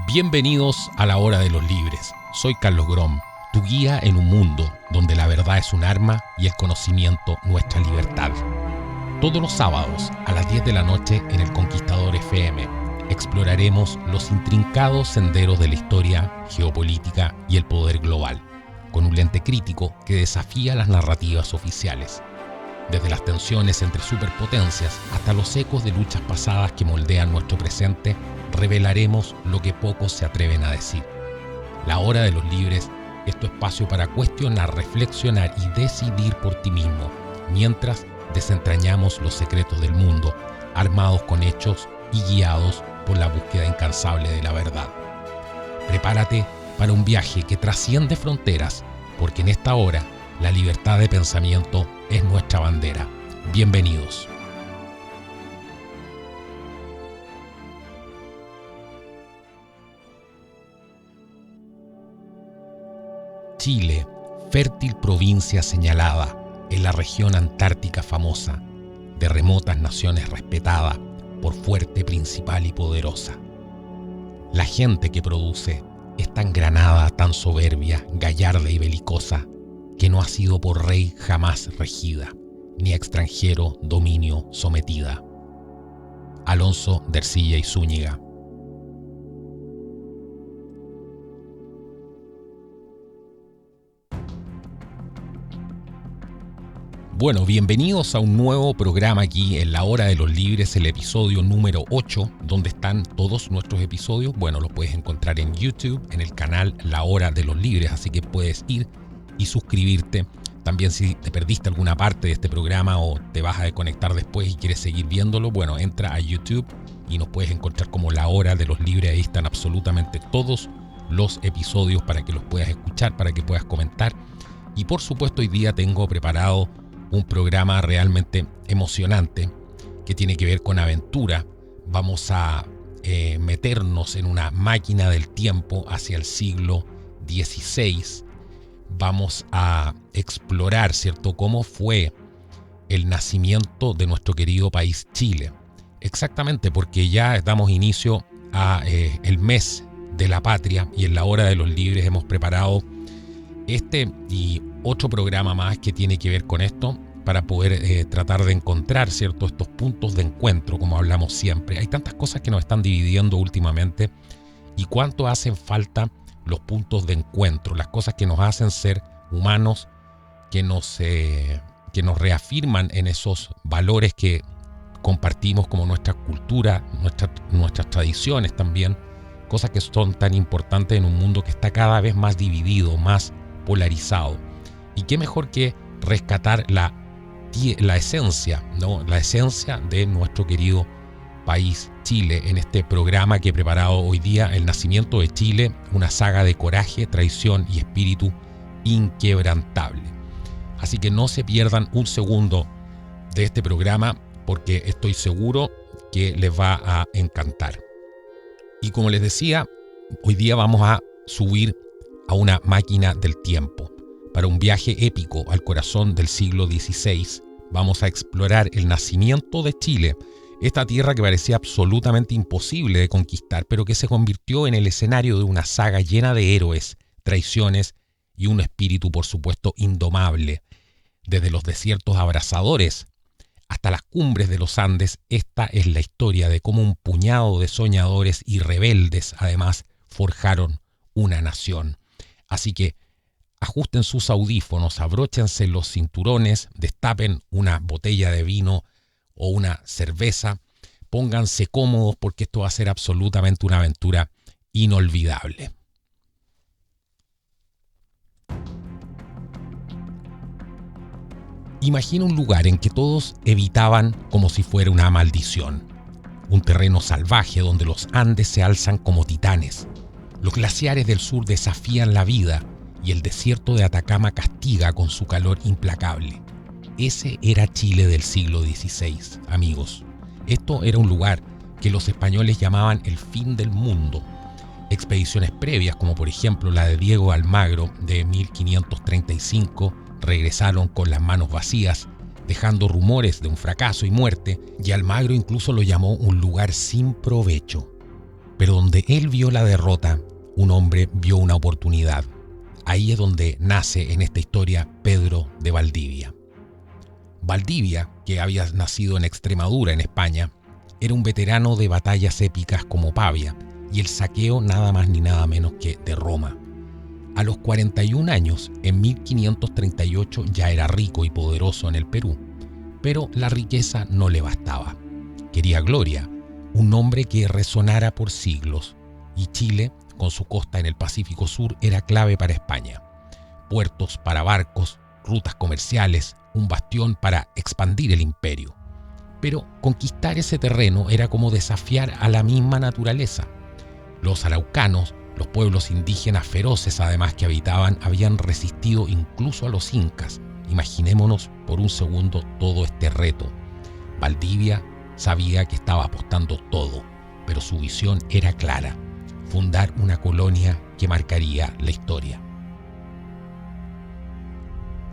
Bienvenidos a la Hora de los Libres. Soy Carlos Grom, tu guía en un mundo donde la verdad es un arma y el conocimiento nuestra libertad. Todos los sábados a las 10 de la noche en el Conquistador FM exploraremos los intrincados senderos de la historia, geopolítica y el poder global, con un lente crítico que desafía las narrativas oficiales. Desde las tensiones entre superpotencias hasta los ecos de luchas pasadas que moldean nuestro presente, revelaremos lo que pocos se atreven a decir. La Hora de los Libres es tu espacio para cuestionar, reflexionar y decidir por ti mismo, mientras desentrañamos los secretos del mundo, armados con hechos y guiados por la búsqueda incansable de la verdad. Prepárate para un viaje que trasciende fronteras, porque en esta hora la libertad de pensamiento es nuestra bandera. Bienvenidos. Chile, fértil provincia señalada en la región antártica famosa, de remotas naciones respetada por fuerte, principal y poderosa. La gente que produce es tan granada, tan soberbia, gallarda y belicosa, que no ha sido por rey jamás regida, ni a extranjero dominio sometida. Alonso de Ercilla y Zúñiga. Bueno, bienvenidos a un nuevo programa aquí en La Hora de los Libres, el episodio número 8, donde están todos nuestros episodios. Bueno, los puedes encontrar en YouTube, en el canal La Hora de los Libres, así que puedes ir y suscribirte. También si te perdiste alguna parte de este programa o te vas a desconectar después y quieres seguir viéndolo, bueno, entra a YouTube y nos puedes encontrar como La Hora de los Libres. Ahí están absolutamente todos los episodios para que los puedas escuchar, para que puedas comentar. Y por supuesto hoy día tengo preparado un programa realmente emocionante que tiene que ver con aventura. Vamos a meternos en una máquina del tiempo hacia el siglo XVI. Vamos a explorar, ¿cierto?, cómo fue el nacimiento de nuestro querido país Chile. Exactamente, porque ya damos inicio a el mes de la patria y en la Hora de los Libres hemos preparado este y otro programa más que tiene que ver con esto para poder tratar de encontrar, ¿cierto?, estos puntos de encuentro, como hablamos siempre. Hay tantas cosas que nos están dividiendo últimamente y cuánto hacen falta los puntos de encuentro, las cosas que nos hacen ser humanos, que nos reafirman en esos valores que compartimos como nuestra cultura, nuestras tradiciones también, cosas que son tan importantes en un mundo que está cada vez más dividido, más polarizado. Y qué mejor que rescatar la esencia, ¿no? La esencia de nuestro querido país Chile en este programa que he preparado hoy día, El Nacimiento de Chile, una saga de coraje, traición y espíritu inquebrantable. Así que no se pierdan un segundo de este programa porque estoy seguro que les va a encantar. Y como les decía, hoy día vamos a subir a una máquina del tiempo. Para un viaje épico al corazón del siglo XVI, vamos a explorar el nacimiento de Chile, esta tierra que parecía absolutamente imposible de conquistar, pero que se convirtió en el escenario de una saga llena de héroes, traiciones y un espíritu, por supuesto, indomable. Desde los desiertos abrasadores hasta las cumbres de los Andes, esta es la historia de cómo un puñado de soñadores y rebeldes, además, forjaron una nación. Así que ajusten sus audífonos, abróchense los cinturones, destapen una botella de vino o una cerveza, pónganse cómodos porque esto va a ser absolutamente una aventura inolvidable. Imagina un lugar en que todos evitaban como si fuera una maldición. Un terreno salvaje donde los Andes se alzan como titanes. Los glaciares del sur desafían la vida y el desierto de Atacama castiga con su calor implacable. Ese era Chile del siglo XVI, amigos. Esto era un lugar que los españoles llamaban el fin del mundo. Expediciones previas, como por ejemplo la de Diego Almagro de 1535, regresaron con las manos vacías, dejando rumores de un fracaso y muerte, y Almagro incluso lo llamó un lugar sin provecho. Pero donde él vio la derrota, un hombre vio una oportunidad. Ahí es donde nace en esta historia Pedro de Valdivia. Valdivia, que había nacido en Extremadura, en España, era un veterano de batallas épicas como Pavia y el saqueo nada más ni nada menos que de Roma. A los 41 años, en 1538, ya era rico y poderoso en el Perú, pero la riqueza no le bastaba. Quería gloria, un nombre que resonara por siglos, y Chile, con su costa en el Pacífico Sur, era clave para España. Puertos para barcos, rutas comerciales, un bastión para expandir el imperio. Pero conquistar ese terreno era como desafiar a la misma naturaleza. Los araucanos, los pueblos indígenas feroces además que habitaban, habían resistido incluso a los incas. Imaginémonos por un segundo todo este reto. Valdivia sabía que estaba apostando todo, pero su visión era clara: fundar una colonia que marcaría la historia.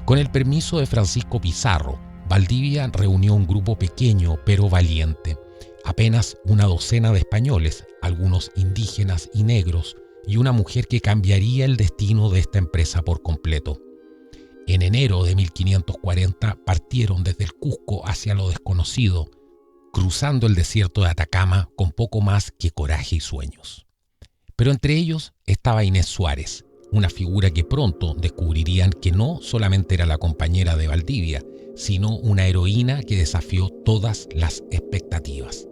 Con el permiso de Francisco Pizarro, Valdivia reunió un grupo pequeño pero valiente, apenas una docena de españoles, algunos indígenas y negros, y una mujer que cambiaría el destino de esta empresa por completo. En enero de 1540 partieron desde el Cusco hacia lo desconocido, cruzando el desierto de Atacama con poco más que coraje y sueños. Pero entre ellos estaba Inés Suárez, una figura que pronto descubrirían que no solamente era la compañera de Valdivia, sino una heroína que desafió todas las expectativas.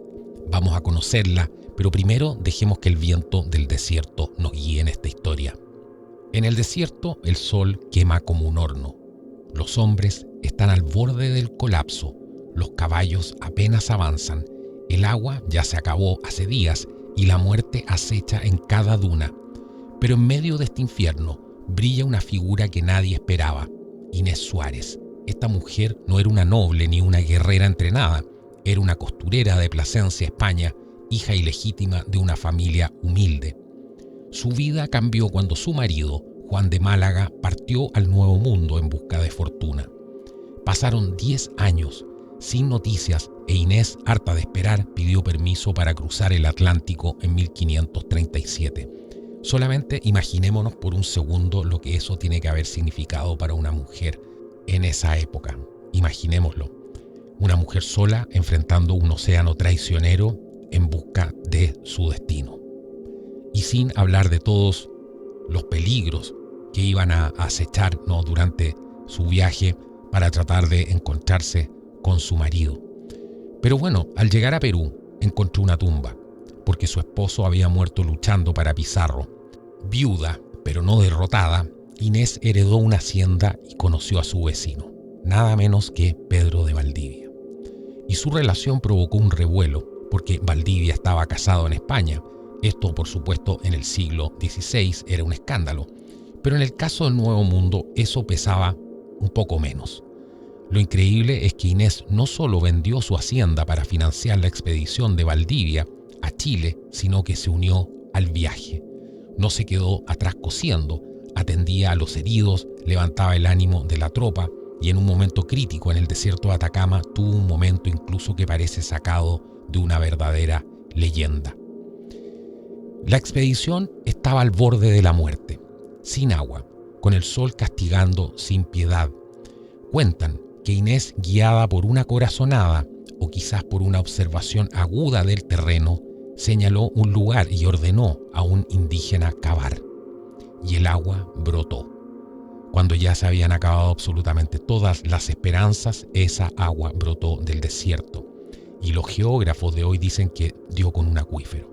Vamos a conocerla, pero primero dejemos que el viento del desierto nos guíe en esta historia. En el desierto el sol quema como un horno. Los hombres están al borde del colapso. Los caballos apenas avanzan. El agua ya se acabó hace días y la muerte acecha en cada duna. Pero en medio de este infierno brilla una figura que nadie esperaba: Inés Suárez. Esta mujer no era una noble ni una guerrera entrenada. Era una costurera de Plasencia, España, hija ilegítima de una familia humilde. Su vida cambió cuando su marido, Juan de Málaga, partió al Nuevo Mundo en busca de fortuna. Pasaron 10 años sin noticias e Inés, harta de esperar, pidió permiso para cruzar el Atlántico en 1537. Solamente imaginémonos por un segundo lo que eso tiene que haber significado para una mujer en esa época. Imaginémoslo. Una mujer sola enfrentando un océano traicionero en busca de su destino. Y sin hablar de todos los peligros que iban a acechar, ¿no?, durante su viaje para tratar de encontrarse con su marido. Pero bueno, al llegar a Perú encontró una tumba, porque su esposo había muerto luchando para Pizarro. Viuda, pero no derrotada, Inés heredó una hacienda y conoció a su vecino, nada menos que Pedro de Valdivia. Y su relación provocó un revuelo, porque Valdivia estaba casado en España. Esto, por supuesto, en el siglo XVI era un escándalo, pero en el caso del Nuevo Mundo eso pesaba un poco menos. Lo increíble es que Inés no solo vendió su hacienda para financiar la expedición de Valdivia a Chile, sino que se unió al viaje. No se quedó atrás cosiendo, atendía a los heridos, levantaba el ánimo de la tropa y en un momento crítico en el desierto de Atacama tuvo un momento incluso que parece sacado de una verdadera leyenda. La expedición estaba al borde de la muerte, sin agua, con el sol castigando sin piedad. Cuentan que Inés, guiada por una corazonada o quizás por una observación aguda del terreno, señaló un lugar y ordenó a un indígena cavar. Y el agua brotó. Cuando ya se habían acabado absolutamente todas las esperanzas, esa agua brotó del desierto. Y los geógrafos de hoy dicen que dio con un acuífero.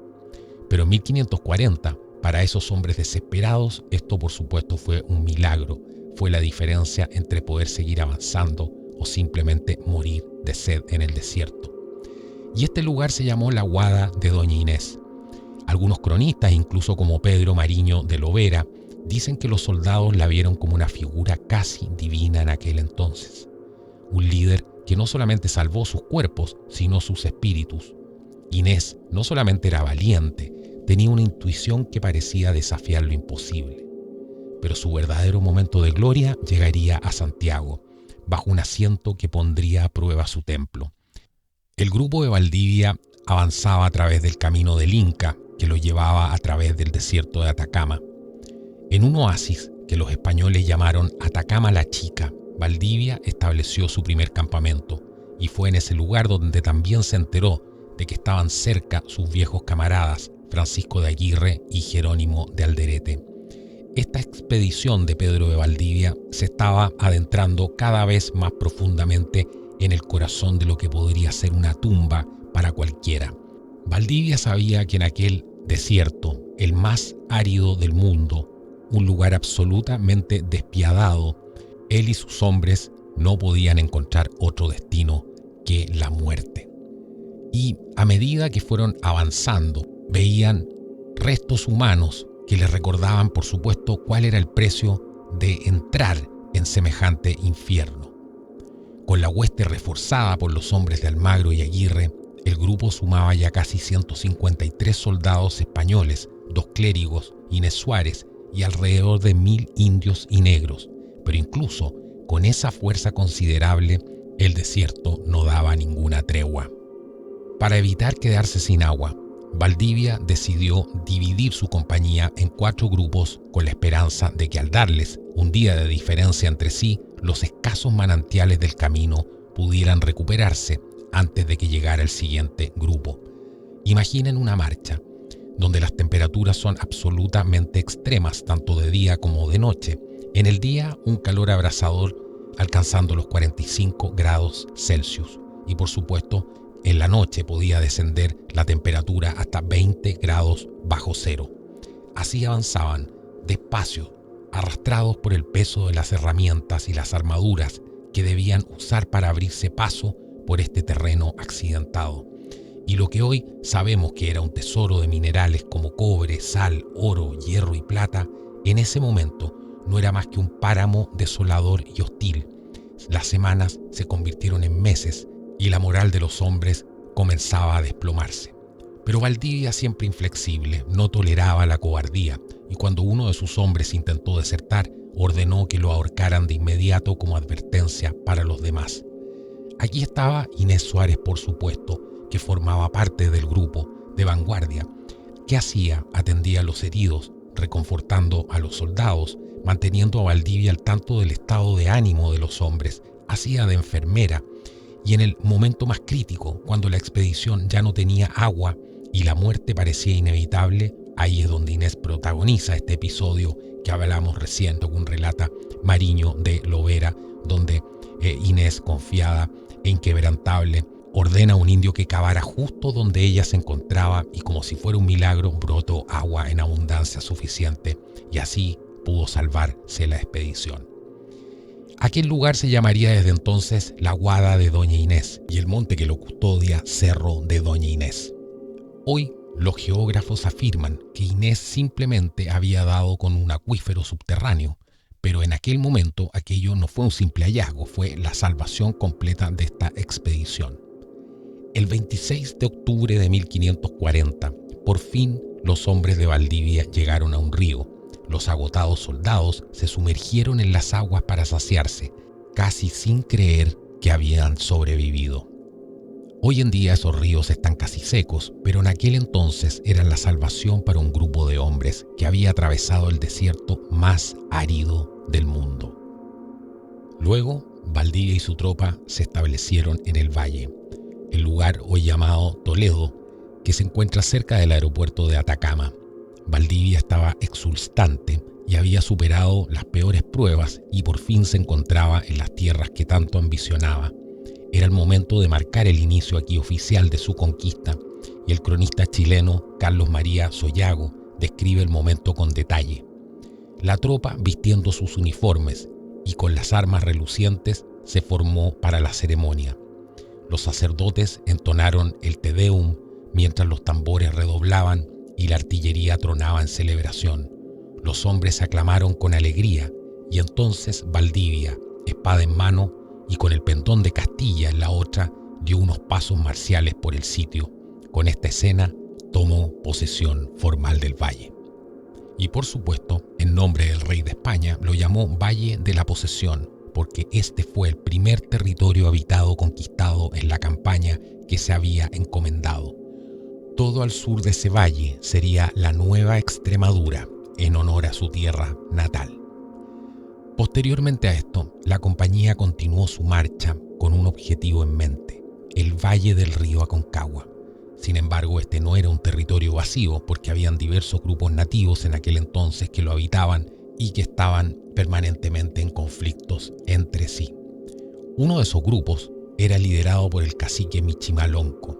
Pero en 1540, para esos hombres desesperados, esto por supuesto fue un milagro. Fue la diferencia entre poder seguir avanzando o simplemente morir de sed en el desierto. Y este lugar se llamó la Guada de Doña Inés. Algunos cronistas, incluso como Pedro Mariño de Lovera, dicen que los soldados la vieron como una figura casi divina en aquel entonces. Un líder que no solamente salvó sus cuerpos, sino sus espíritus. Inés no solamente era valiente, tenía una intuición que parecía desafiar lo imposible. Pero su verdadero momento de gloria llegaría a Santiago, bajo un asiento que pondría a prueba su templo. El grupo de Valdivia avanzaba a través del camino del Inca, que lo llevaba a través del desierto de Atacama. En un oasis que los españoles llamaron Atacama la Chica, Valdivia estableció su primer campamento, y fue en ese lugar donde también se enteró de que estaban cerca sus viejos camaradas Francisco de Aguirre y Jerónimo de Alderete. Esta expedición de Pedro de Valdivia se estaba adentrando cada vez más profundamente en el corazón de lo que podría ser una tumba para cualquiera. Valdivia sabía que en aquel desierto, el más árido del mundo, un lugar absolutamente despiadado, él y sus hombres no podían encontrar otro destino que la muerte. Y a medida que fueron avanzando, veían restos humanos que les recordaban, por supuesto, cuál era el precio de entrar en semejante infierno. Con la hueste reforzada por los hombres de Almagro y Aguirre, el grupo sumaba ya casi 153 soldados españoles, 2 clérigos, Inés Suárez y alrededor de 1000 indios y negros. Pero incluso con esa fuerza considerable, el desierto no daba ninguna tregua. Para evitar quedarse sin agua, Valdivia decidió dividir su compañía en 4 grupos con la esperanza de que al darles un día de diferencia entre sí, los escasos manantiales del camino pudieran recuperarse antes de que llegara el siguiente grupo. Imaginen una marcha donde las temperaturas son absolutamente extremas, tanto de día como de noche. En el día, un calor abrasador alcanzando los 45 grados Celsius. Y por supuesto, en la noche podía descender la temperatura hasta 20 grados bajo cero. Así avanzaban, despacio, arrastrados por el peso de las herramientas y las armaduras que debían usar para abrirse paso por este terreno accidentado. Y lo que hoy sabemos que era un tesoro de minerales como cobre, sal, oro, hierro y plata, en ese momento no era más que un páramo desolador y hostil. Las semanas se convirtieron en meses y la moral de los hombres comenzaba a desplomarse. Pero Valdivia, siempre inflexible, no toleraba la cobardía, y cuando uno de sus hombres intentó desertar, ordenó que lo ahorcaran de inmediato como advertencia para los demás. Aquí estaba Inés Suárez, por supuesto, que formaba parte del grupo de vanguardia. ¿Qué hacía? Atendía a los heridos, reconfortando a los soldados, manteniendo a Valdivia al tanto del estado de ánimo de los hombres. Hacía de enfermera, y en el momento más crítico, cuando la expedición ya no tenía agua y la muerte parecía inevitable, ahí es donde Inés protagoniza este episodio que hablamos recién, según relata Mariño de Lovera, donde Inés, confiada e inquebrantable, ordena a un indio que cavara justo donde ella se encontraba y, como si fuera un milagro, brotó agua en abundancia suficiente y así pudo salvarse la expedición. Aquel lugar se llamaría desde entonces la Guada de Doña Inés y el monte que lo custodia Cerro de Doña Inés. Hoy los geógrafos afirman que Inés simplemente había dado con un acuífero subterráneo, pero en aquel momento aquello no fue un simple hallazgo, fue la salvación completa de esta expedición. El 26 de octubre de 1540, por fin los hombres de Valdivia llegaron a un río. Los agotados soldados se sumergieron en las aguas para saciarse, casi sin creer que habían sobrevivido. Hoy en día esos ríos están casi secos, pero en aquel entonces eran la salvación para un grupo de hombres que había atravesado el desierto más árido del mundo. Luego, Valdivia y su tropa se establecieron en el valle, el lugar hoy llamado Toledo, que se encuentra cerca del aeropuerto de Atacama. Valdivia estaba exultante y había superado las peores pruebas y por fin se encontraba en las tierras que tanto ambicionaba. Era el momento de marcar el inicio aquí oficial de su conquista, y el cronista chileno Carlos María Sollago describe el momento con detalle. La tropa, vistiendo sus uniformes y con las armas relucientes, se formó para la ceremonia. Los sacerdotes entonaron el Te Deum mientras los tambores redoblaban y la artillería tronaba en celebración. Los hombres aclamaron con alegría y entonces Valdivia, espada en mano y con el pendón de Castilla en la otra, dio unos pasos marciales por el sitio. Con esta escena tomó posesión formal del valle. Y por supuesto, en nombre del rey de España, lo llamó Valle de la Posesión, porque este fue el primer territorio habitado conquistado en la campaña que se había encomendado. Todo al sur de ese valle sería la Nueva Extremadura, en honor a su tierra natal. Posteriormente a esto, la compañía continuó su marcha con un objetivo en mente: el valle del río Aconcagua. Sin embargo, este no era un territorio vacío, porque habían diversos grupos nativos en aquel entonces que lo habitaban y que estaban permanentemente en conflictos entre sí. Uno de esos grupos era liderado por el cacique Michimalonco.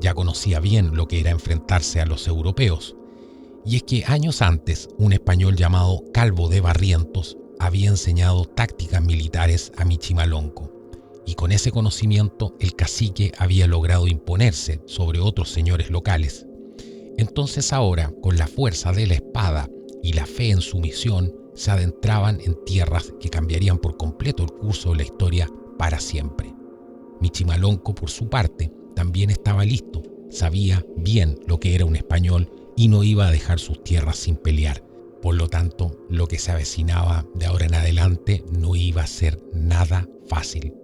Ya conocía bien lo que era enfrentarse a los europeos. Y es que años antes, un español llamado Calvo de Barrientos había enseñado tácticas militares a Michimalonco. Y con ese conocimiento, el cacique había logrado imponerse sobre otros señores locales. Entonces ahora, con la fuerza de la espada y la fe en su misión, se adentraban en tierras que cambiarían por completo el curso de la historia para siempre. Michimalonco, por su parte, también estaba listo, sabía bien lo que era un español y no iba a dejar sus tierras sin pelear. Por lo tanto, lo que se avecinaba de ahora en adelante no iba a ser nada fácil.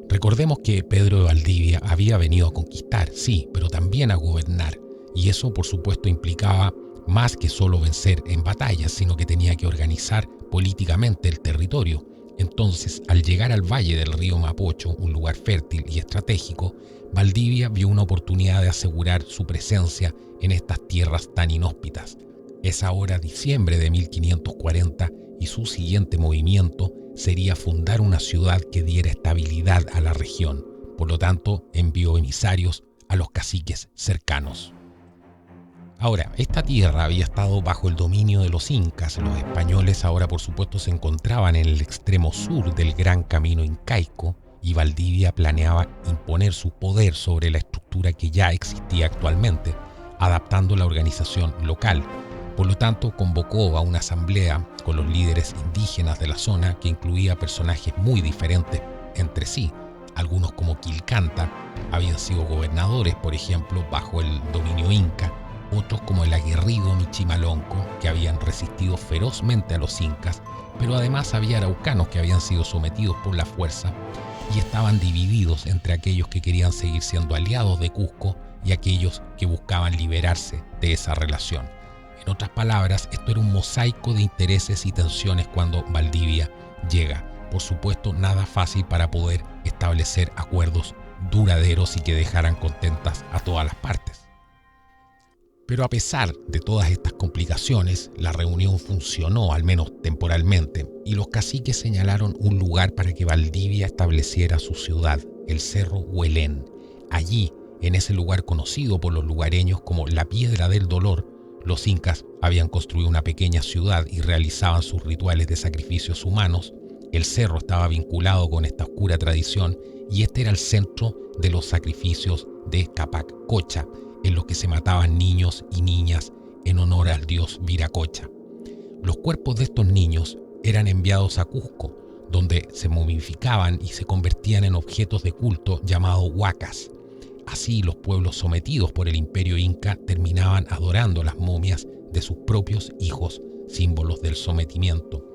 Recordemos que Pedro de Valdivia había venido a conquistar, sí, pero también a gobernar, y eso por supuesto implicaba más que solo vencer en batallas, sino que tenía que organizar políticamente el territorio. Entonces, al llegar al valle del río Mapocho, un lugar fértil y estratégico, Valdivia vio una oportunidad de asegurar su presencia en estas tierras tan inhóspitas. Es ahora diciembre de 1540 y su siguiente movimiento sería fundar una ciudad que diera estabilidad a la región. Por lo tanto, envió emisarios a los caciques cercanos. Ahora, esta tierra había estado bajo el dominio de los incas. Los españoles ahora, por supuesto, se encontraban en el extremo sur del gran camino incaico y Valdivia planeaba imponer su poder sobre la estructura que ya existía actualmente, adaptando la organización local. Por lo tanto, convocó a una asamblea con los líderes indígenas de la zona que incluía personajes muy diferentes entre sí. Algunos, como Quilcanta, habían sido gobernadores, por ejemplo, bajo el dominio inca. Otros, como el aguerrido Michimalonco, que habían resistido ferozmente a los incas, pero además había araucanos que habían sido sometidos por la fuerza y estaban divididos entre aquellos que querían seguir siendo aliados de Cusco y aquellos que buscaban liberarse de esa relación. En otras palabras, esto era un mosaico de intereses y tensiones cuando Valdivia llega. Por supuesto, nada fácil para poder establecer acuerdos duraderos y que dejaran contentas a todas las partes. Pero a pesar de todas estas complicaciones, la reunión funcionó, al menos temporalmente, y los caciques señalaron un lugar para que Valdivia estableciera su ciudad, el Cerro Huelén. Allí, en ese lugar conocido por los lugareños como la Piedra del Dolor, los incas habían construido una pequeña ciudad y realizaban sus rituales de sacrificios humanos. El cerro estaba vinculado con esta oscura tradición y este era el centro de los sacrificios de Capac Cocha, en los que se mataban niños y niñas en honor al dios Viracocha. Los cuerpos de estos niños eran enviados a Cusco, donde se momificaban y se convertían en objetos de culto llamados huacas. Así, los pueblos sometidos por el imperio inca terminaban adorando las momias de sus propios hijos, símbolos del sometimiento.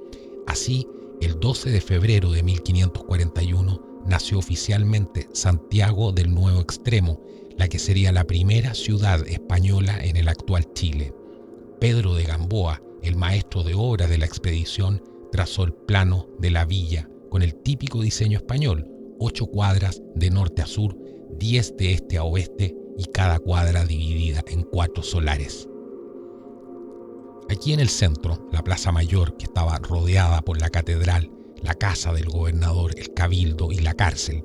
Así, el 12 de febrero de 1541 nació oficialmente Santiago del Nuevo Extremo, la que sería la primera ciudad española en el actual Chile. Pedro de Gamboa, el maestro de obra de la expedición, trazó el plano de la villa con el típico diseño español: 8 cuadras de norte a sur, 10 de este a oeste y cada cuadra dividida en 4 solares. Aquí en el centro, la Plaza Mayor, que estaba rodeada por la catedral, la casa del gobernador, el cabildo y la cárcel.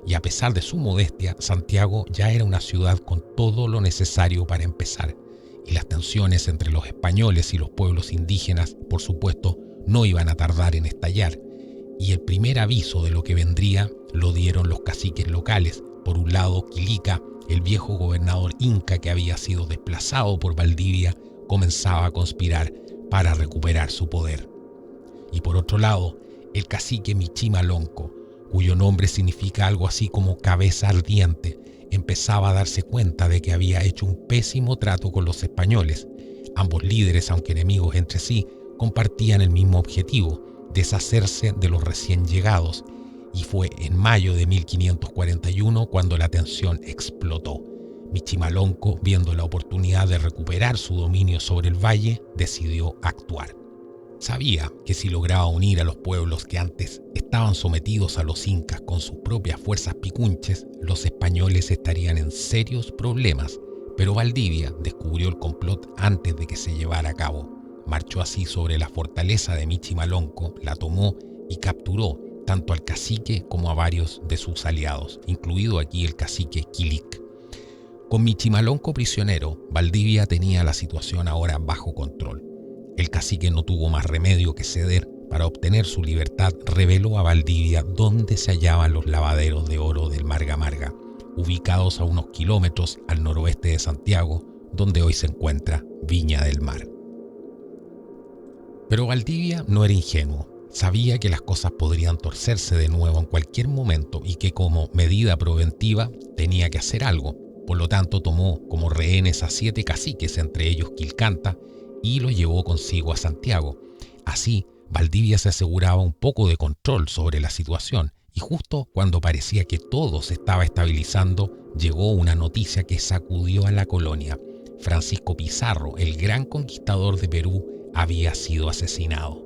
Y a pesar de su modestia, Santiago ya era una ciudad con todo lo necesario para empezar. Y las tensiones entre los españoles y los pueblos indígenas, por supuesto, no iban a tardar en estallar. Y el primer aviso de lo que vendría lo dieron los caciques locales. Por un lado, Quilica, el viejo gobernador inca que había sido desplazado por Valdivia, comenzaba a conspirar para recuperar su poder. Y por otro lado, el cacique Michimalonco, cuyo nombre significa algo así como cabeza ardiente, empezaba a darse cuenta de que había hecho un pésimo trato con los españoles. Ambos líderes, aunque enemigos entre sí, compartían el mismo objetivo: deshacerse de los recién llegados. Y fue en mayo de 1541 cuando la tensión explotó. Michimalonco, viendo la oportunidad de recuperar su dominio sobre el valle, decidió actuar. Sabía que si lograba unir a los pueblos que antes estaban sometidos a los incas con sus propias fuerzas picunches, los españoles estarían en serios problemas, pero Valdivia descubrió el complot antes de que se llevara a cabo. Marchó así sobre la fortaleza de Michimalonco, la tomó y capturó tanto al cacique como a varios de sus aliados, incluido aquí el cacique Quilic. Con Michimalonco prisionero, Valdivia tenía la situación ahora bajo control. El cacique no tuvo más remedio que ceder. Para obtener su libertad, reveló a Valdivia dónde se hallaban los lavaderos de oro del Marga Marga, ubicados a unos kilómetros al noroeste de Santiago, donde hoy se encuentra Viña del Mar. Pero Valdivia no era ingenuo. Sabía que las cosas podrían torcerse de nuevo en cualquier momento y que como medida preventiva tenía que hacer algo. Por lo tanto, tomó como rehenes a 7 caciques, entre ellos Quilcanta, y los llevó consigo a Santiago. Así, Valdivia se aseguraba un poco de control sobre la situación, y justo cuando parecía que todo se estaba estabilizando, llegó una noticia que sacudió a la colonia. Francisco Pizarro, el gran conquistador de Perú, había sido asesinado.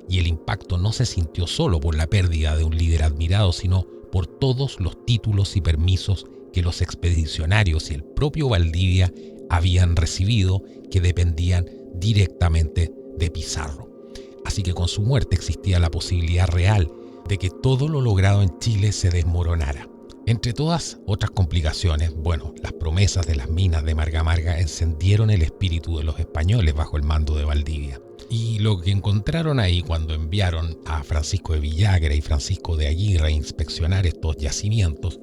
Y el impacto no se sintió solo por la pérdida de un líder admirado, sino por todos los títulos y permisos que los expedicionarios y el propio Valdivia habían recibido, que dependían directamente de Pizarro. Así que con su muerte existía la posibilidad real de que todo lo logrado en Chile se desmoronara. Entre todas otras complicaciones, las promesas de las minas de Marga Marga encendieron el espíritu de los españoles bajo el mando de Valdivia. Y lo que encontraron ahí cuando enviaron a Francisco de Villagra y Francisco de Aguirre a inspeccionar estos yacimientos,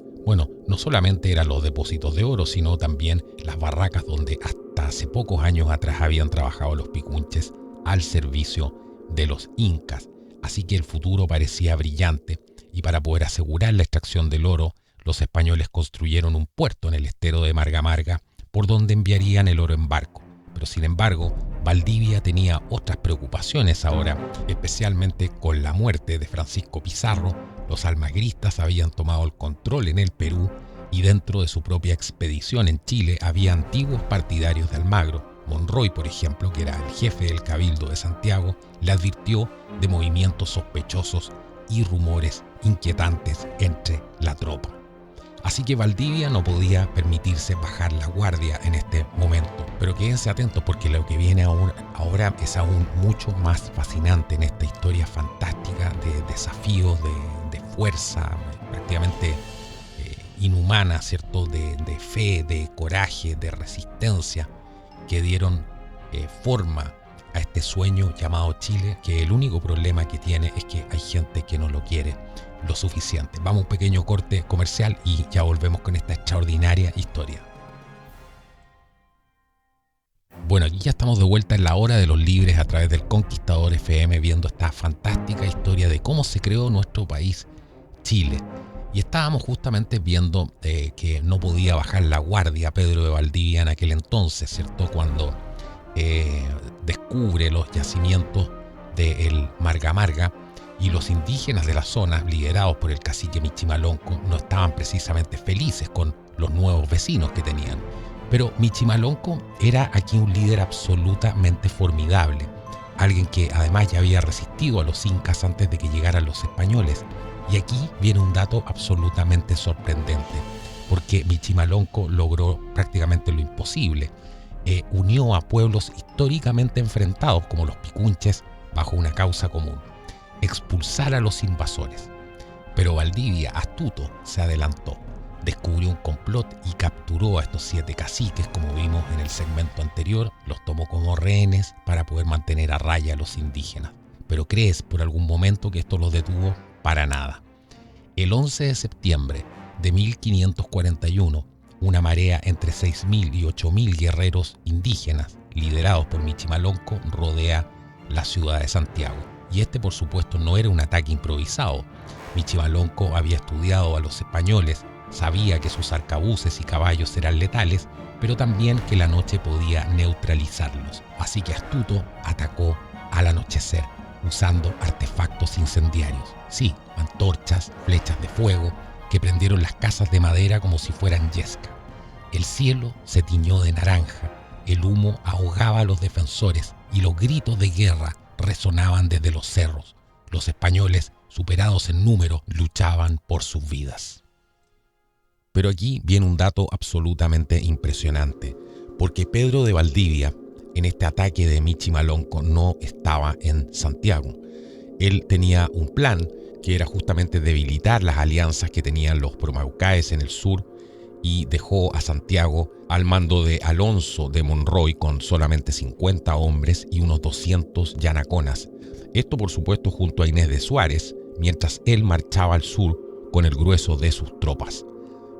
no solamente eran los depósitos de oro, sino también las barracas donde hasta hace pocos años atrás habían trabajado los picunches al servicio de los incas. Así que el futuro parecía brillante, y para poder asegurar la extracción del oro, los españoles construyeron un puerto en el estero de Marga Marga por donde enviarían el oro en barco. Pero sin embargo, Valdivia tenía otras preocupaciones ahora, especialmente con la muerte de Francisco Pizarro. Los almagristas habían tomado el control en el Perú, y dentro de su propia expedición en Chile había antiguos partidarios de Almagro. Monroy, por ejemplo, que era el jefe del Cabildo de Santiago, le advirtió de movimientos sospechosos y rumores inquietantes entre la tropa. Así que Valdivia no podía permitirse bajar la guardia en este momento. Pero quédense atentos, porque lo que viene ahora es aún mucho más fascinante en esta historia fantástica de desafíos, de fuerza, prácticamente inhumana, ¿cierto? De fe, de coraje, de resistencia, que dieron forma a este sueño llamado Chile, que el único problema que tiene es que hay gente que no lo quiere lo suficiente. Vamos a un pequeño corte comercial y ya volvemos con esta extraordinaria historia. Aquí ya estamos de vuelta en la hora de los libres a través del Conquistador FM, viendo esta fantástica historia de cómo se creó nuestro país, Chile. Y estábamos justamente viendo que no podía bajar la guardia Pedro de Valdivia en aquel entonces, ¿cierto? Cuando descubre los yacimientos del Marga Marga, y los indígenas de la zona, liderados por el cacique Michimalonco, no estaban precisamente felices con los nuevos vecinos que tenían. Pero Michimalonco era aquí un líder absolutamente formidable, alguien que además ya había resistido a los incas antes de que llegaran los españoles. Y aquí viene un dato absolutamente sorprendente, porque Michimalonco logró prácticamente lo imposible. Unió a pueblos históricamente enfrentados como los picunches bajo una causa común: expulsar a los invasores. Pero Valdivia, astuto, se adelantó, descubrió un complot y capturó a estos 7 caciques, como vimos en el segmento anterior. Los tomó como rehenes para poder mantener a raya a los indígenas. Pero ¿crees por algún momento que esto los detuvo? Para nada. El 11 de septiembre de 1541, una marea entre 6.000 y 8.000 guerreros indígenas, liderados por Michimalonco, rodea la ciudad de Santiago. Y este, por supuesto, no era un ataque improvisado. Michimalonco había estudiado a los españoles, sabía que sus arcabuces y caballos eran letales, pero también que la noche podía neutralizarlos. Así que astuto atacó al anochecer, usando artefactos incendiarios. Sí, antorchas, flechas de fuego, que prendieron las casas de madera como si fueran yesca. El cielo se tiñó de naranja, el humo ahogaba a los defensores y los gritos de guerra resonaban desde los cerros. Los españoles, superados en número, luchaban por sus vidas. Pero aquí viene un dato absolutamente impresionante, porque Pedro de Valdivia, en este ataque de Michimalonco, no estaba en Santiago. Él tenía un plan que era justamente debilitar las alianzas que tenían los promaucaes en el sur y dejó a Santiago al mando de Alonso de Monroy con solamente 50 hombres y unos 200 yanaconas. Esto, por supuesto, junto a Inés de Suárez, mientras él marchaba al sur con el grueso de sus tropas.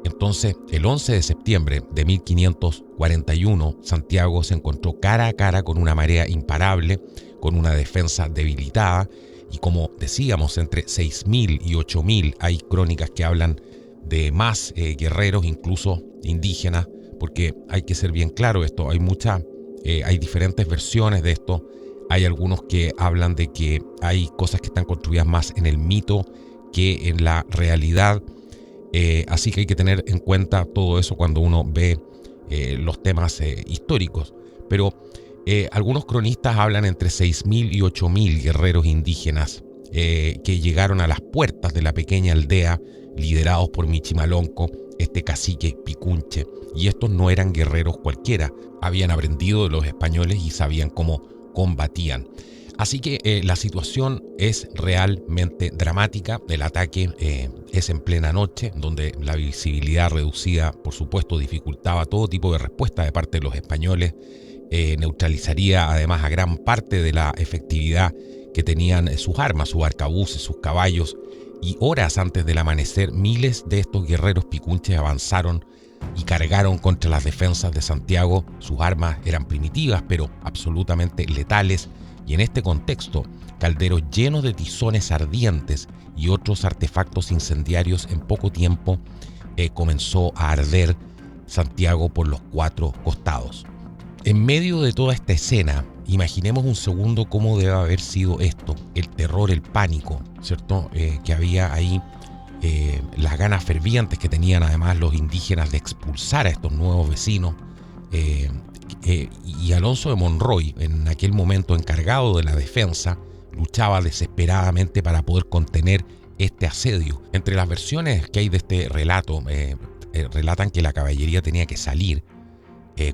Entonces, el 11 de septiembre de 1541, Santiago se encontró cara a cara con una marea imparable, con una defensa debilitada, y como decíamos, entre 6.000 y 8.000 hay crónicas que hablan de más guerreros, incluso indígenas, porque hay que ser bien claro esto, hay diferentes versiones de esto. Hay algunos que hablan de que hay cosas que están construidas más en el mito que en la realidad. Así que hay que tener en cuenta todo eso cuando uno ve los temas históricos. Pero algunos cronistas hablan entre 6.000 y 8.000 guerreros indígenas que llegaron a las puertas de la pequeña aldea liderados por Michimalonco, este cacique Picunche. Y estos no eran guerreros cualquiera, habían aprendido de los españoles y sabían cómo combatían. Así que la situación es realmente dramática. El ataque es en plena noche, donde la visibilidad reducida, por supuesto, dificultaba todo tipo de respuesta de parte de los españoles. Neutralizaría además a gran parte de la efectividad que tenían sus armas, sus arcabuces, sus caballos. Y horas antes del amanecer, miles de estos guerreros picunches avanzaron y cargaron contra las defensas de Santiago. Sus armas eran primitivas, pero absolutamente letales. Y en este contexto, calderos llenos de tizones ardientes y otros artefactos incendiarios, en poco tiempo comenzó a arder Santiago por los 4 costados. En medio de toda esta escena, imaginemos un segundo cómo debe haber sido esto, el terror, el pánico, ¿cierto? Que había ahí, las ganas fervientes que tenían además los indígenas de expulsar a estos nuevos vecinos. Y Alonso de Monroy, en aquel momento encargado de la defensa, luchaba desesperadamente para poder contener este asedio. Entre las versiones que hay de este relato, relatan que la caballería tenía que salir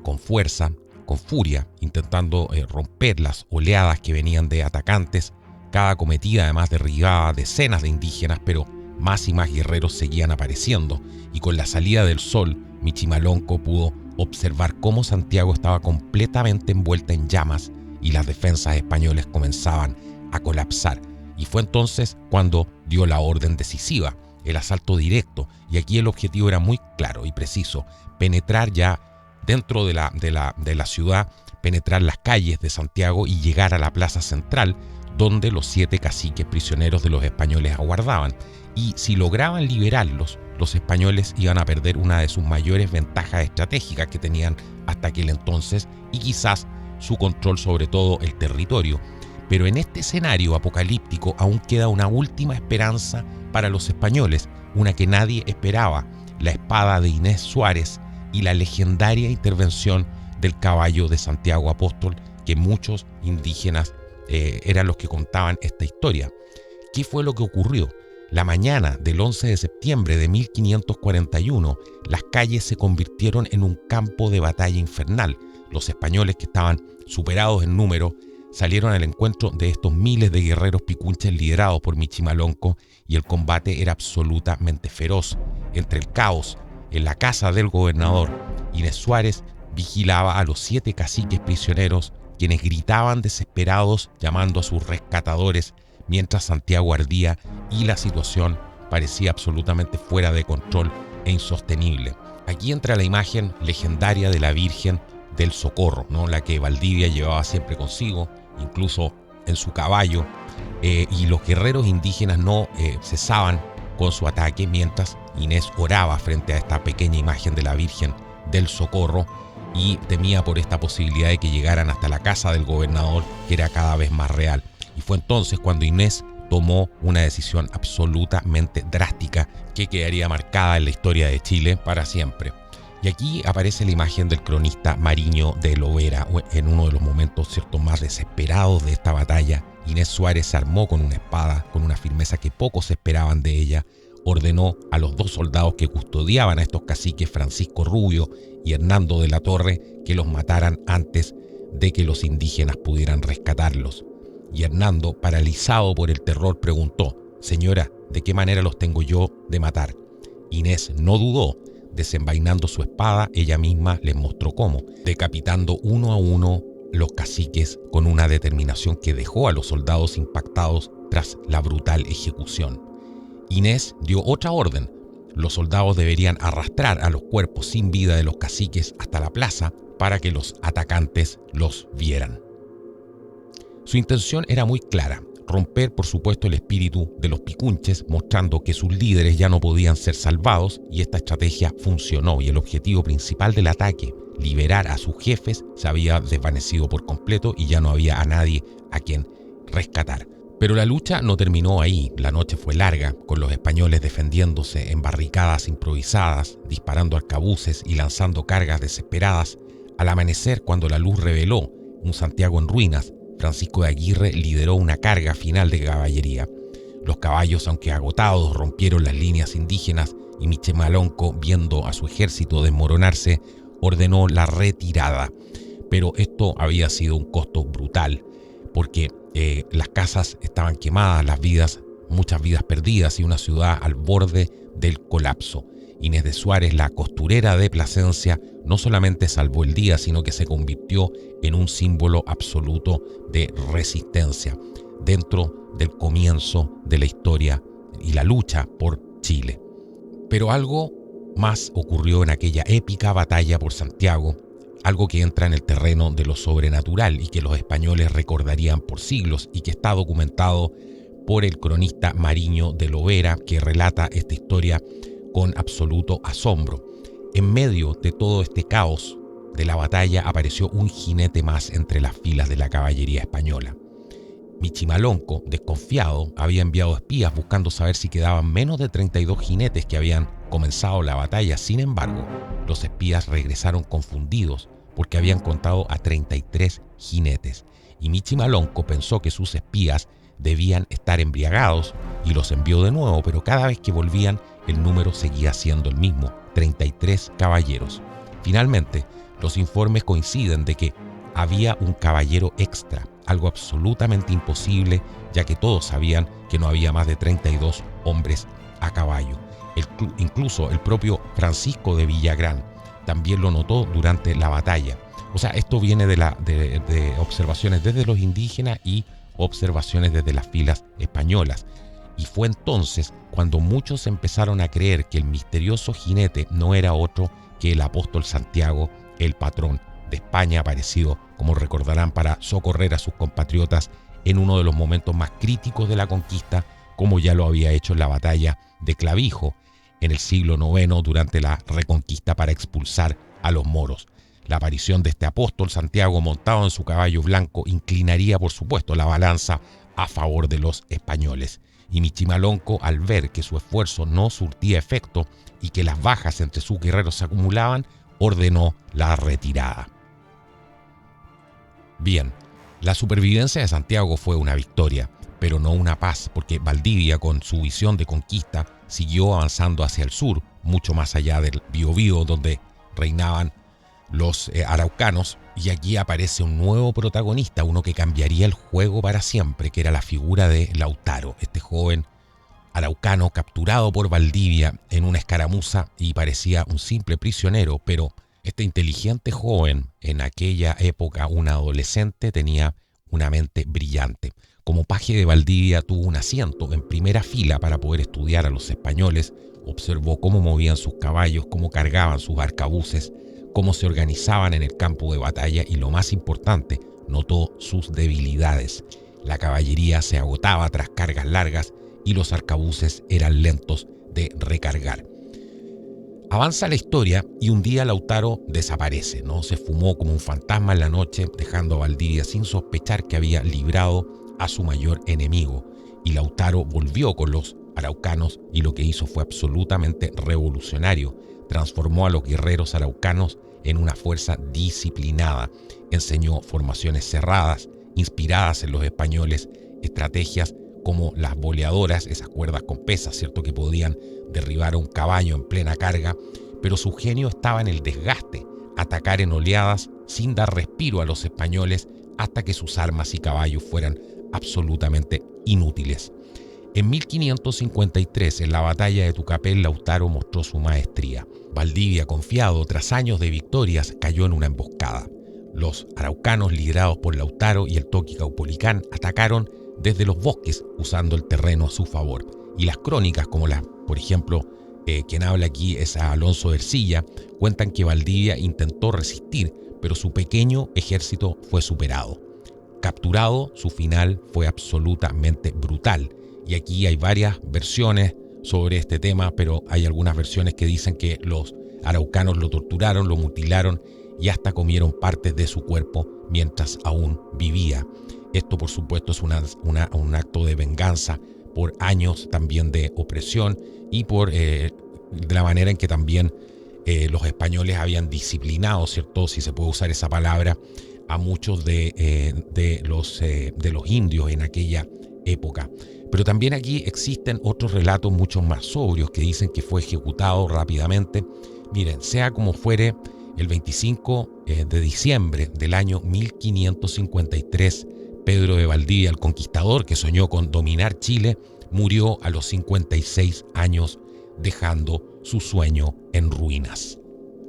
con fuerza, con furia, intentando romper las oleadas que venían de atacantes. Cada cometida además derribaba decenas de indígenas, pero más y más guerreros seguían apareciendo, y con la salida del sol, Michimalonco pudo observar cómo Santiago estaba completamente envuelta en llamas y las defensas españolas comenzaban a colapsar. Y fue entonces cuando dio la orden decisiva, el asalto directo, y aquí el objetivo era muy claro y preciso: penetrar ya dentro de la ciudad, penetrar las calles de Santiago y llegar a la plaza central, donde los 7 caciques prisioneros de los españoles aguardaban. Y si lograban liberarlos, los españoles iban a perder una de sus mayores ventajas estratégicas que tenían hasta aquel entonces, y quizás su control sobre todo el territorio. Pero en este escenario apocalíptico aún queda una última esperanza para los españoles, una que nadie esperaba: la espada de Inés Suárez y la legendaria intervención del caballo de Santiago Apóstol, que muchos indígenas eran los que contaban esta historia. ¿Qué fue lo que ocurrió? La mañana del 11 de septiembre de 1541, las calles se convirtieron en un campo de batalla infernal. Los españoles, que estaban superados en número, salieron al encuentro de estos miles de guerreros picunches liderados por Michimalonco, y el combate era absolutamente feroz. Entre el caos, en la casa del gobernador, Inés Suárez vigilaba a los 7 caciques prisioneros, quienes gritaban desesperados llamando a sus rescatadores, mientras Santiago ardía y la situación parecía absolutamente fuera de control e insostenible. Aquí entra la imagen legendaria de la Virgen del Socorro, ¿no? La que Valdivia llevaba siempre consigo, incluso en su caballo, y los guerreros indígenas no cesaban con su ataque mientras Inés oraba frente a esta pequeña imagen de la Virgen del Socorro y temía por esta posibilidad de que llegaran hasta la casa del gobernador, que era cada vez más real. Y fue entonces cuando Inés tomó una decisión absolutamente drástica que quedaría marcada en la historia de Chile para siempre. Y aquí aparece la imagen del cronista Mariño de Lovera en uno de los momentos, ¿cierto?, más desesperados de esta batalla. Inés Suárez se armó con una espada, con una firmeza que pocos esperaban de ella. Ordenó a los 2 soldados que custodiaban a estos caciques, Francisco Rubio y Hernando de la Torre, que los mataran antes de que los indígenas pudieran rescatarlos. Y Hernando, paralizado por el terror, preguntó: «Señora, ¿de qué manera los tengo yo de matar?». Inés no dudó. Desenvainando su espada, ella misma les mostró cómo, decapitando uno a uno los caciques con una determinación que dejó a los soldados impactados tras la brutal ejecución. Inés dio otra orden. Los soldados deberían arrastrar a los cuerpos sin vida de los caciques hasta la plaza para que los atacantes los vieran. Su intención era muy clara: romper, por supuesto, el espíritu de los picunches, mostrando que sus líderes ya no podían ser salvados, y esta estrategia funcionó, y el objetivo principal del ataque, liberar a sus jefes, se había desvanecido por completo y ya no había a nadie a quien rescatar. Pero la lucha no terminó ahí. La noche fue larga, con los españoles defendiéndose en barricadas improvisadas, disparando arcabuces y lanzando cargas desesperadas. Al amanecer, cuando la luz reveló un Santiago en ruinas, Francisco de Aguirre lideró una carga final de caballería. Los caballos, aunque agotados, rompieron las líneas indígenas, y Michimalonco, viendo a su ejército desmoronarse, ordenó la retirada. Pero esto había sido un costo brutal, porque las casas estaban quemadas, muchas vidas perdidas, y una ciudad al borde del colapso. Inés de Suárez, la costurera de Plasencia, no solamente salvó el día, sino que se convirtió en un símbolo absoluto de resistencia dentro del comienzo de la historia y la lucha por Chile. Pero algo más ocurrió en aquella épica batalla por Santiago, algo que entra en el terreno de lo sobrenatural y que los españoles recordarían por siglos, y que está documentado por el cronista Mariño de Lovera, que relata esta historia con absoluto asombro. En medio de todo este caos de la batalla apareció un jinete más entre las filas de la caballería española. Michimalonco, desconfiado, había enviado espías buscando saber si quedaban menos de 32 jinetes que habían comenzado la batalla. Sin embargo, los espías regresaron confundidos porque habían contado a 33 jinetes, y Michimalonco pensó que sus espías debían estar embriagados y los envió de nuevo, pero cada vez que volvían el número seguía siendo el mismo: 33 caballeros. Finalmente, los informes coinciden de que había un caballero extra, algo absolutamente imposible, ya que todos sabían que no había más de 32 hombres a caballo. Incluso el propio Francisco de Villagrán también lo notó durante la batalla. O sea, esto viene de observaciones desde los indígenas y observaciones desde las filas españolas. Y fue entonces cuando muchos empezaron a creer que el misterioso jinete no era otro que el apóstol Santiago, el patrón de España, aparecido, como recordarán, para socorrer a sus compatriotas en uno de los momentos más críticos de la conquista, como ya lo había hecho en la batalla de Clavijo en el siglo IX durante la Reconquista para expulsar a los moros. La aparición de este apóstol Santiago montado en su caballo blanco inclinaría, por supuesto, la balanza a favor de los españoles. Y Michimalonco, al ver que su esfuerzo no surtía efecto y que las bajas entre sus guerreros se acumulaban, ordenó la retirada. Bien, la supervivencia de Santiago fue una victoria, pero no una paz, porque Valdivia, con su visión de conquista, siguió avanzando hacia el sur, mucho más allá del Biobío, donde reinaban los araucanos, y aquí aparece un nuevo protagonista, uno que cambiaría el juego para siempre, que era la figura de Lautaro, este joven araucano capturado por Valdivia en una escaramuza y parecía un simple prisionero, pero este inteligente joven, en aquella época un adolescente, tenía una mente brillante. Como paje de Valdivia tuvo un asiento en primera fila para poder estudiar a los españoles, observó cómo movían sus caballos, cómo cargaban sus arcabuces, cómo se organizaban en el campo de batalla y, lo más importante, notó sus debilidades. La caballería se agotaba tras cargas largas y los arcabuces eran lentos de recargar. Avanza la historia y un día Lautaro desaparece, ¿no? Se fumó como un fantasma en la noche, dejando a Valdivia sin sospechar que había librado a su mayor enemigo. Y Lautaro volvió con los araucanos y lo que hizo fue absolutamente revolucionario. transformó a los guerreros araucanos en una fuerza disciplinada, enseñó formaciones cerradas, inspiradas en los españoles, estrategias como las boleadoras, esas cuerdas con pesas, ¿cierto?, que podían derribar a un caballo en plena carga, pero su genio estaba en el desgaste, atacar en oleadas sin dar respiro a los españoles hasta que sus armas y caballos fueran absolutamente inútiles. En 1553, en la batalla de Tucapel, Lautaro mostró su maestría. Valdivia, confiado tras años de victorias, cayó en una emboscada. Los araucanos, liderados por Lautaro y el Toqui Caupolicán, atacaron desde los bosques usando el terreno a su favor. Y las crónicas, como por ejemplo, quien habla aquí es a Alonso de Ercilla, cuentan que Valdivia intentó resistir, pero su pequeño ejército fue superado. Capturado, su final fue absolutamente brutal. Y aquí hay varias versiones sobre este tema, pero hay algunas versiones que dicen que los araucanos lo torturaron, lo mutilaron y hasta comieron partes de su cuerpo mientras aún vivía. Esto, por supuesto, es un acto de venganza por años también de opresión y por de la manera en que también los españoles habían disciplinado, ¿cierto?, si se puede usar esa palabra, a muchos de los indios en aquella época. Pero también aquí existen otros relatos mucho más sobrios que dicen que fue ejecutado rápidamente. Miren, sea como fuere, el 25 de diciembre del año 1553, Pedro de Valdivia, el conquistador que soñó con dominar Chile, murió a los 56 años, dejando su sueño en ruinas.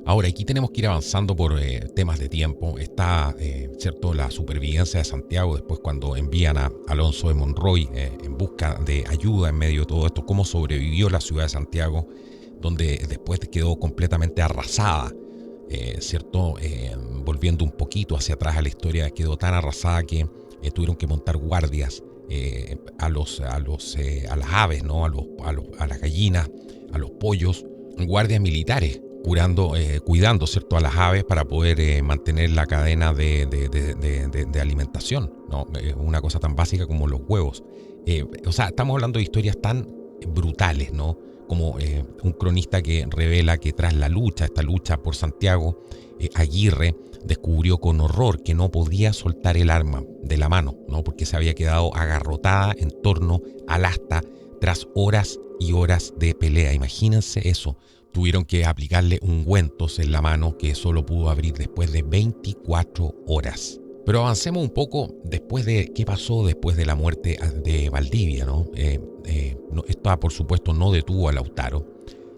Ahora, aquí tenemos que ir avanzando por temas de tiempo. Está, ¿cierto?, la supervivencia de Santiago, después cuando envían a Alonso de Monroy en busca de ayuda en medio de todo esto, cómo sobrevivió la ciudad de Santiago, donde después quedó completamente arrasada, ¿cierto? Volviendo un poquito hacia atrás a la historia, quedó tan arrasada que tuvieron que montar guardias a las aves, ¿no?, a las gallinas, a los pollos, guardias militares, cuidando, ¿cierto?, a las aves para poder mantener la cadena de alimentación, ¿no? Una cosa tan básica como los huevos. O sea, estamos hablando de historias tan brutales, ¿no?, como un cronista que revela que tras esta lucha por Santiago, Aguirre descubrió con horror que no podía soltar el arma de la mano, ¿no?, porque se había quedado agarrotada en torno al asta tras horas y horas de pelea. Imagínense eso. Tuvieron que aplicarle ungüentos en la mano que solo pudo abrir después de 24 horas. Pero avancemos un poco después de qué pasó después de la muerte de Valdivia, ¿no? Esto, por supuesto, no detuvo a Lautaro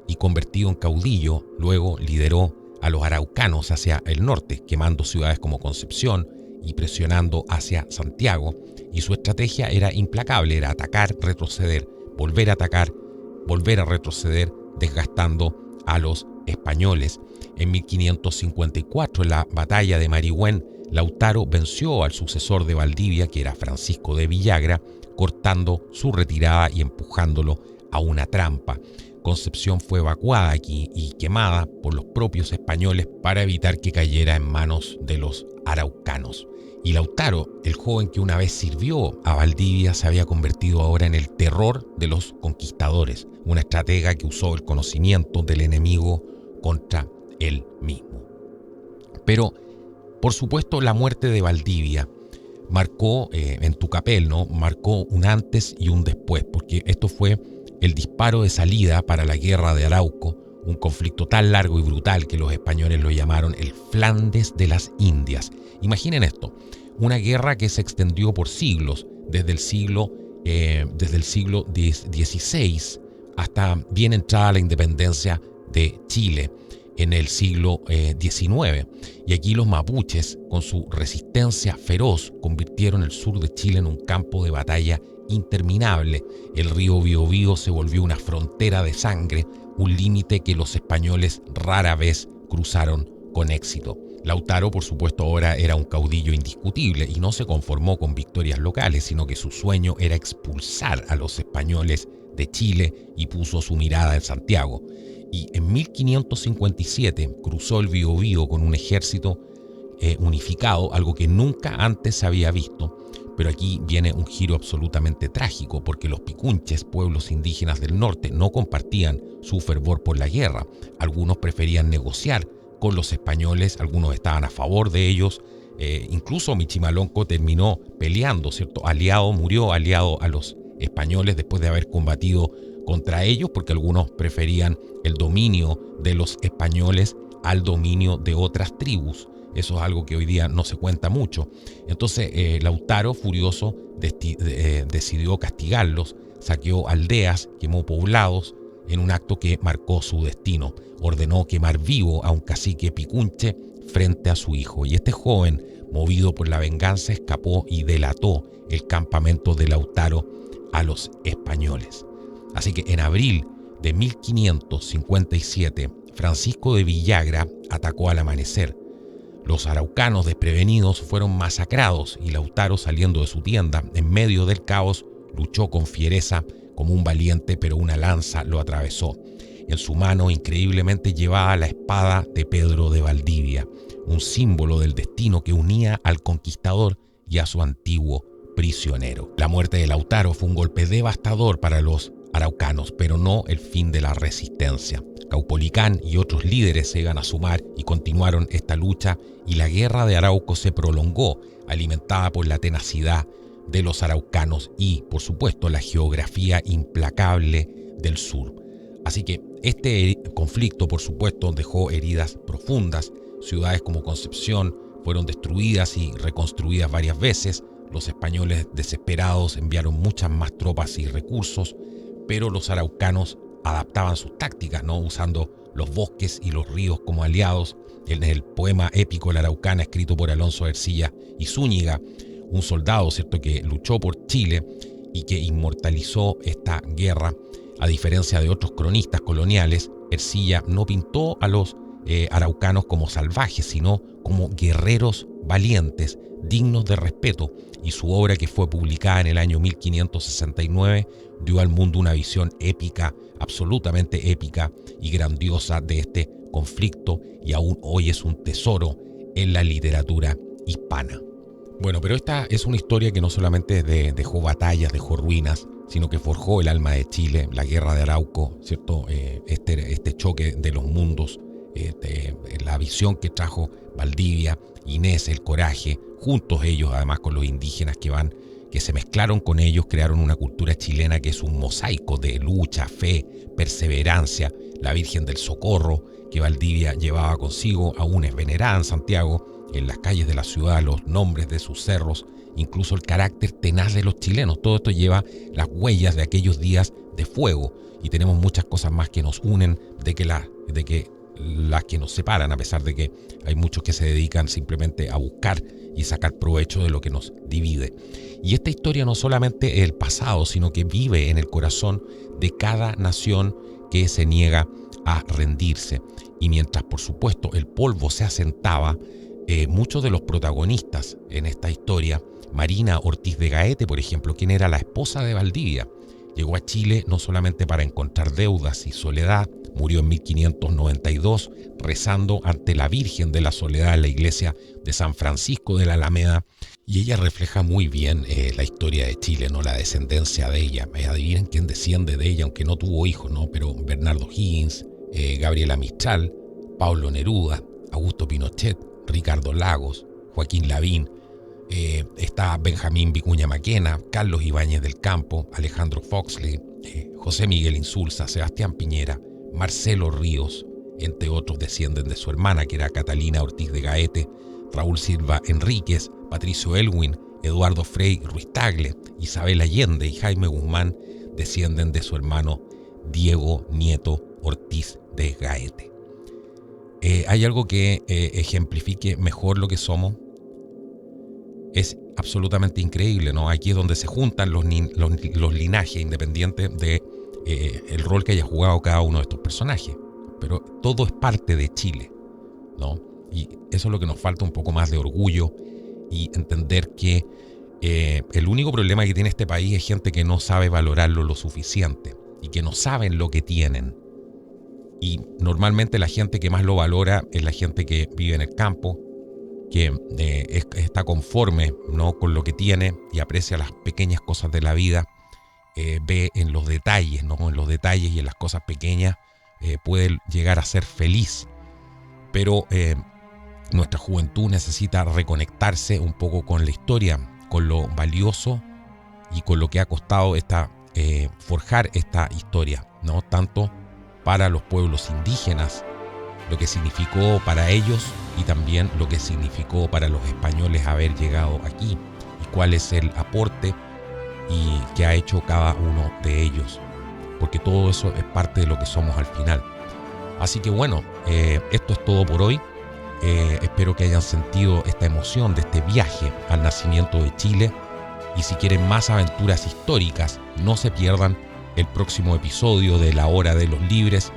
y, convertido en caudillo, luego lideró a los araucanos hacia el norte, quemando ciudades como Concepción y presionando hacia Santiago. Y su estrategia era implacable, era atacar, retroceder, volver a atacar, volver a retroceder, desgastando a los españoles. En 1554, en la batalla de Marihuén, Lautaro venció al sucesor de Valdivia, que era Francisco de Villagra, cortando su retirada y empujándolo a una trampa. Concepción fue evacuada aquí y quemada por los propios españoles para evitar que cayera en manos de los araucanos. Y Lautaro, el joven que una vez sirvió a Valdivia, se había convertido ahora en el terror de los conquistadores, una estratega que usó el conocimiento del enemigo contra él mismo. Pero, por supuesto, la muerte de Valdivia marcó, en Tucapel, ¿no?, marcó un antes y un después, porque esto fue el disparo de salida para la guerra de Arauco, un conflicto tan largo y brutal que los españoles lo llamaron el Flandes de las Indias. Imaginen esto, una guerra que se extendió por siglos, desde el siglo XVI hasta bien entrada la independencia de Chile en el siglo XIX. Y aquí los mapuches, con su resistencia feroz, convirtieron el sur de Chile en un campo de batalla interminable. El río Biobío se volvió una frontera de sangre, un límite que los españoles rara vez cruzaron con éxito. Lautaro, por supuesto, ahora era un caudillo indiscutible y no se conformó con victorias locales, sino que su sueño era expulsar a los españoles de Chile y puso su mirada en Santiago. Y en 1557 cruzó el Biobío con un ejército unificado, algo que nunca antes se había visto, Pero aquí viene un giro absolutamente trágico, porque los picunches, pueblos indígenas del norte, no compartían su fervor por la guerra. Algunos preferían negociar con los españoles, algunos estaban a favor de ellos. Incluso Michimalonco terminó peleando, ¿cierto? Murió aliado a los españoles después de haber combatido contra ellos, porque algunos preferían el dominio de los españoles al dominio de otras tribus. Eso es algo que hoy día no se cuenta mucho. Entonces Lautaro, furioso, decidió castigarlos, saqueó aldeas, quemó poblados, en un acto que marcó su destino. Ordenó quemar vivo a un cacique picunche frente a su hijo. Y este joven, movido por la venganza, escapó y delató el campamento de Lautaro a los españoles. Así que en abril de 1557, Francisco de Villagra atacó al amanecer. Los araucanos desprevenidos fueron masacrados y Lautaro, saliendo de su tienda en medio del caos, luchó con fiereza como un valiente, pero una lanza lo atravesó. En su mano increíblemente llevaba la espada de Pedro de Valdivia, un símbolo del destino que unía al conquistador y a su antiguo prisionero. La muerte de Lautaro fue un golpe devastador para los araucanos, pero no el fin de la resistencia. Caupolicán y otros líderes se iban a sumar y continuaron esta lucha, y la guerra de Arauco se prolongó, alimentada por la tenacidad de los araucanos y, por supuesto, la geografía implacable del sur. Así que este conflicto, por supuesto, dejó heridas profundas. Ciudades como Concepción fueron destruidas y reconstruidas varias veces. Los españoles, desesperados, enviaron muchas más tropas y recursos, pero los araucanos adaptaban sus tácticas, ¿no? Usando los bosques y los ríos como aliados. En el poema épico La Araucana, escrito por Alonso de Ercilla y Zúñiga, un soldado, ¿cierto?, que luchó por Chile y que inmortalizó esta guerra. A diferencia de otros cronistas coloniales, Ercilla no pintó a los araucanos como salvajes, sino como guerreros valientes, dignos de respeto, y su obra, que fue publicada en el año 1569, dio al mundo una visión épica, absolutamente épica y grandiosa de este conflicto, y aún hoy es un tesoro en la literatura hispana. Bueno, pero esta es una historia que no solamente dejó batallas, dejó ruinas, sino que forjó el alma de Chile, la guerra de Arauco, ¿cierto? Este choque de los mundos, la visión que trajo Valdivia, Inés, el coraje, juntos ellos, además con los indígenas que se mezclaron con ellos, crearon una cultura chilena que es un mosaico de lucha, fe, perseverancia. La Virgen del Socorro, que Valdivia llevaba consigo, aún es venerada en Santiago, en las calles de la ciudad, los nombres de sus cerros, incluso el carácter tenaz de los chilenos. Todo esto lleva las huellas de aquellos días de fuego, y tenemos muchas cosas más que nos unen de que las que nos separan, a pesar de que hay muchos que se dedican simplemente a buscar y sacar provecho de lo que nos divide. Y esta historia no solamente es el pasado, sino que vive en el corazón de cada nación que se niega a rendirse. Y mientras, por supuesto, el polvo se asentaba, muchos de los protagonistas en esta historia, Marina Ortiz de Gaete, por ejemplo, quien era la esposa de Valdivia, llegó a Chile no solamente para encontrar deudas y soledad, murió en 1592 rezando ante la Virgen de la Soledad en la iglesia de San Francisco de la Alameda, y ella refleja muy bien la historia de Chile, ¿no? La descendencia de ella. Adivinen quién desciende de ella, aunque no tuvo hijos, ¿no? Pero Bernardo Higgins, Gabriela Mistral, Pablo Neruda, Augusto Pinochet, Ricardo Lagos, Joaquín Lavín, está Benjamín Vicuña Maquena, Carlos Ibáñez del Campo, Alejandro Foxley, José Miguel Insulza, Sebastián Piñera, Marcelo Ríos, entre otros, descienden de su hermana, que era Catalina Ortiz de Gaete, Raúl Silva Enríquez, Patricio Elwin, Eduardo Frei Ruiz Tagle, Isabel Allende y Jaime Guzmán descienden de su hermano Diego Nieto Ortiz de Gaete. ¿Hay algo que ejemplifique mejor lo que somos? Es absolutamente increíble, ¿no? Aquí es donde se juntan los linajes, independientes de el rol que haya jugado cada uno de estos personajes. Pero todo es parte de Chile, ¿no? Y eso es lo que nos falta, un poco más de orgullo y entender que el único problema que tiene este país es gente que no sabe valorarlo lo suficiente y que no saben lo que tienen. Y normalmente la gente que más lo valora es la gente que vive en el campo, que está conforme, ¿no?, con lo que tiene y aprecia las pequeñas cosas de la vida, ve en los detalles, ¿no?, en los detalles y en las cosas pequeñas, puede llegar a ser feliz. Pero nuestra juventud necesita reconectarse un poco con la historia, con lo valioso y con lo que ha costado forjar esta historia, ¿no?, tanto para los pueblos indígenas, lo que significó para ellos y también lo que significó para los españoles haber llegado aquí y cuál es el aporte y que ha hecho cada uno de ellos, porque todo eso es parte de lo que somos al final. Así que bueno, esto es todo por hoy. Espero que hayan sentido esta emoción de este viaje al nacimiento de Chile, y si quieren más aventuras históricas, no se pierdan el próximo episodio de La Hora de los Libres.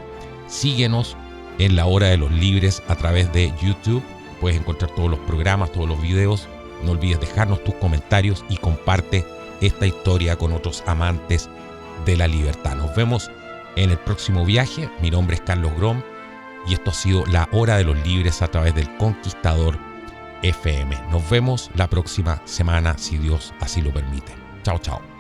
Síguenos en La Hora de los Libres a través de YouTube. Puedes encontrar todos los programas, todos los videos. No olvides dejarnos tus comentarios y comparte esta historia con otros amantes de la libertad. Nos vemos en el próximo viaje. Mi nombre es Carlos Grom y esto ha sido La Hora de los Libres a través del Conquistador FM. Nos vemos la próxima semana, si Dios así lo permite. Chao, chao.